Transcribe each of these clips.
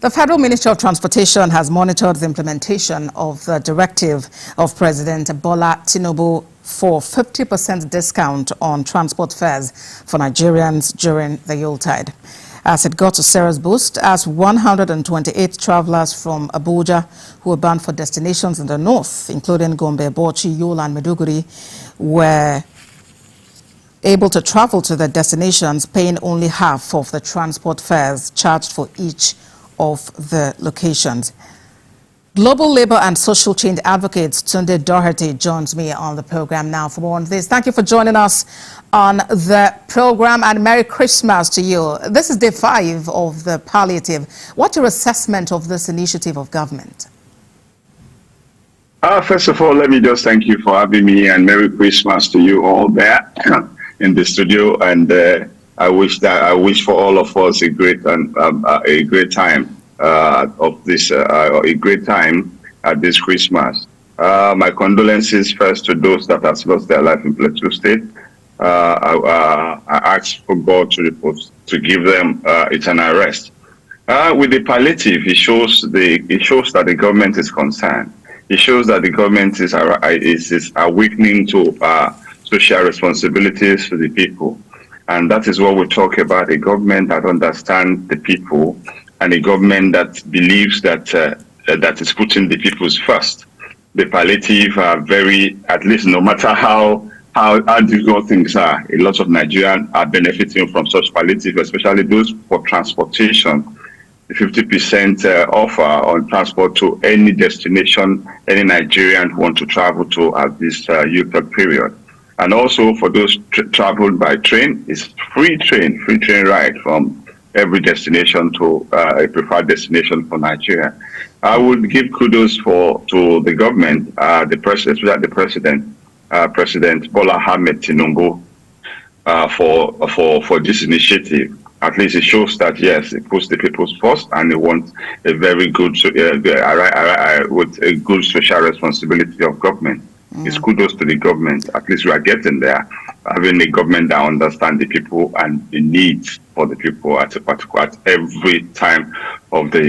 The Federal Ministry of Transportation has monitored the implementation of the directive of President Bola Tinubu for 50% discount on transport fares for Nigerians during the Yuletide. As it got a serious boost, as 128 travelers from Abuja who were bound for destinations in the north, including Gombe, Bauchi, Yola and Maiduguri, were able to travel to their destinations paying only half of the transport fares charged for each of the locations. Global labor and social change advocate Tunde Doherty joins me on the program now for more on this. Thank you for joining us on the program, and Merry Christmas to you. This is day 5 of the palliative. What's your assessment of this initiative of government? First of all, let me just thank you for having me, and Merry Christmas to you all there in the studio. And I wish for all of us a great time a great time at this Christmas. My condolences first to those that have lost their life in Plateau State. I ask for God to give them eternal rest. With the palliative, it shows that the government is concerned. It shows that the government is awakening to social responsibilities to the people. And that is what we talk about, a government that understands the people and a government that believes that that is putting the people's first. The palliative are very, at least no matter how difficult things are, a lot of Nigerians are benefiting from such palliative, especially those for transportation. The 50% offer on transport to any destination any Nigerian who want to travel to at this Yuletide period. And also for those traveled by train, it's free train ride from every destination to a preferred destination for Nigeria. I would give kudos to the government, especially the president, President Bola Tinubu, for this initiative. At least it shows that yes, it puts the people's first, and it wants a very good, with a good social responsibility of government. It's kudos to the government. At least we are getting there, having a government that understands the people and the needs for the people at every time of the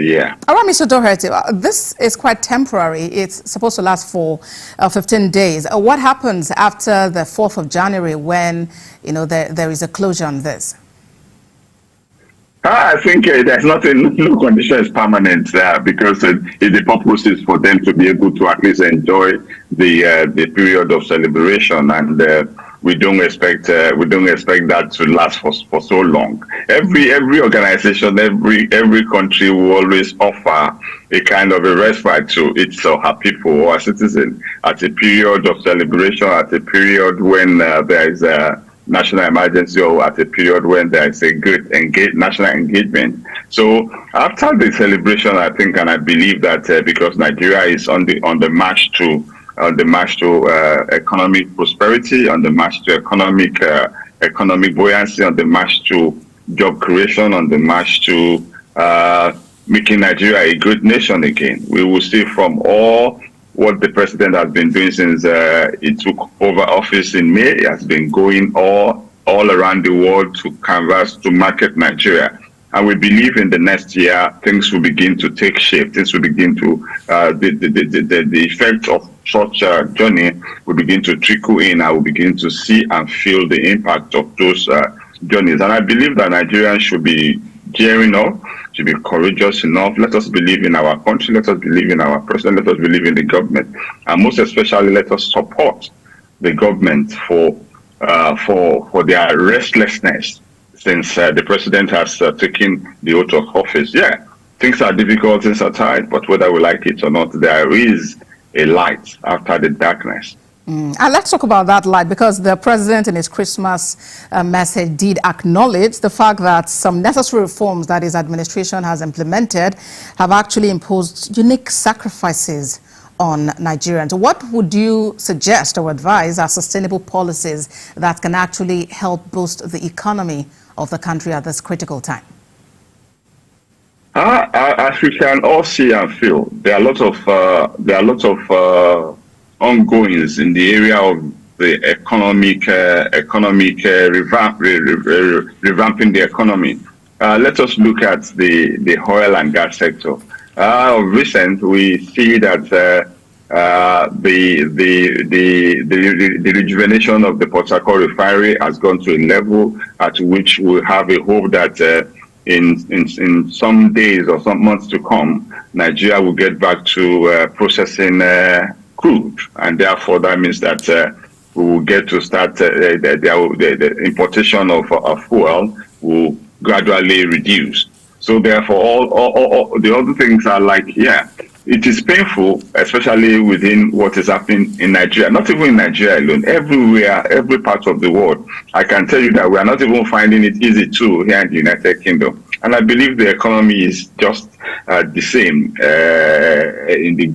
year. All right, Mr. Doherty, this is quite temporary. It's supposed to last for 15 days. What happens after the 4th of January when there is a closure on this? I think there's nothing, no condition is permanent there, because the purpose is for them to be able to at least enjoy the period of celebration, and we don't expect that to last for so long. Every organization, every country will always offer a kind of a respite to its or her people or citizens at a period of celebration, at a period when there is a national emergency, or at a period when there is a good national engagement. So after the celebration, I think and I believe that because Nigeria is on the march to economic prosperity, on the march to economic buoyancy, on the march to job creation, on the march to making Nigeria a great nation again. We will see from all what the president has been doing since he took over office in May. He has been going all around the world to canvass, to market Nigeria. And we believe in the next year, things will begin to take shape. Things will begin to, the effect of such a journey will begin to trickle in. I will begin to see and feel the impact of those journeys. And I believe that Nigerians should be gearing up, should be courageous enough. Let us believe in our country. Let us believe in our president. Let us believe in the government, and most especially, let us support the government for their restlessness since the president has taken the oath of office. Yeah, things are difficult, things are tight, but whether we like it or not, there is a light after the darkness. And let's talk about that light, because the president in his Christmas message did acknowledge the fact that some necessary reforms that his administration has implemented have actually imposed unique sacrifices on Nigerians. What would you suggest or advise are sustainable policies that can actually help boost the economy of the country at this critical time? As we can all see and feel, there are a lot of ongoings in the area of the revamping the economy. let us look at the oil and gas sector. Of recent, we see that the rejuvenation of the Port Harcourt refinery has gone to a level at which we have a hope that in some days or some months to come, Nigeria will get back to processing crude, and therefore that means that we will get to start the importation of fuel will gradually reduce. So therefore, all the other things are like, yeah, it is painful, especially within what is happening in Nigeria. Not even in Nigeria alone, everywhere, every part of the world. I can tell you that we are not even finding it easy too here in the United Kingdom. And I believe the economy is just the same in the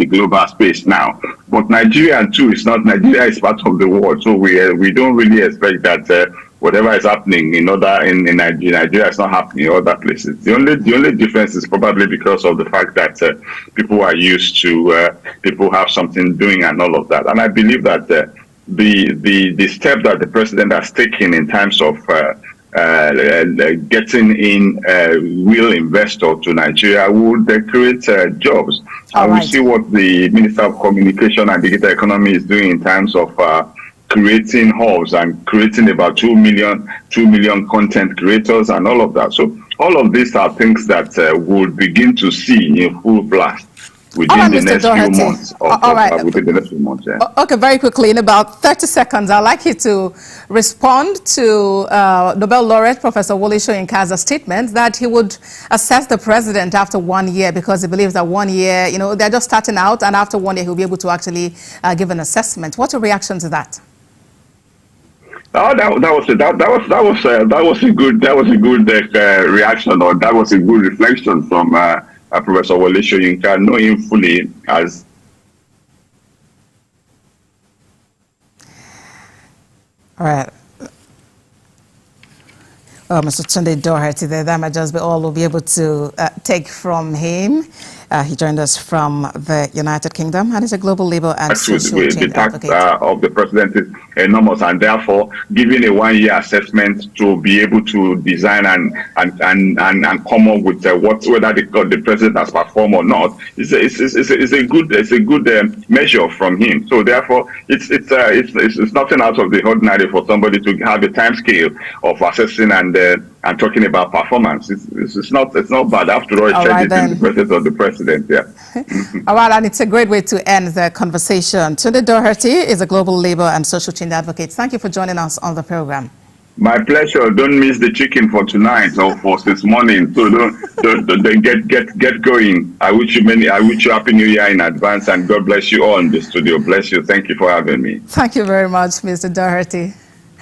global space now. But Nigeria too is not. Nigeria is part of the world, so we don't really expect that whatever is happening in Nigeria is not happening in other places. The only difference is probably because of the fact that people are used to people have something doing and all of that. And I believe that the step that the president has taken in terms of getting in real investor to Nigeria would create jobs. And we see what the Minister of Communication and Digital Economy is doing in terms of creating hubs and creating about 2 million content creators and all of that. So all of these are things that we'll begin to see in full blast within the next few months. Within the next few months, yeah. Okay, very quickly, in about 30 seconds, I'd like you to respond to Nobel laureate Professor Wole Soyinka's statement that he would assess the president after 1 year because he believes that 1 year, they're just starting out, and after 1 year he'll be able to actually give an assessment. What's your reaction to that? Oh, that was a good reaction, or that was a good reflection from Professor Wole Soyinka, knowing fully as. All right. Mr. Tunde Doherty there, that might just be all we'll be able to take from him. He joined us from the United Kingdom and is a global labor and social change advocate. The task of the president is enormous, and therefore giving a 1-year assessment to be able to design and come up with whether the president has performed or not is a good measure from him. So therefore, it's nothing out of the ordinary for somebody to have a time scale of assessing and talking about performance. It's not bad. After all, it's the president of the president. Yeah. All right, and it's a great way to end the conversation. Tunde Doherty is a global labor and social change advocate. Thank you for joining us on the program. My pleasure. Don't miss the chicken for tonight or for this morning. So don't get going. I wish you happy New Year in advance, and God bless you all in the studio. Bless you. Thank you for having me. Thank you very much, Mr. Doherty.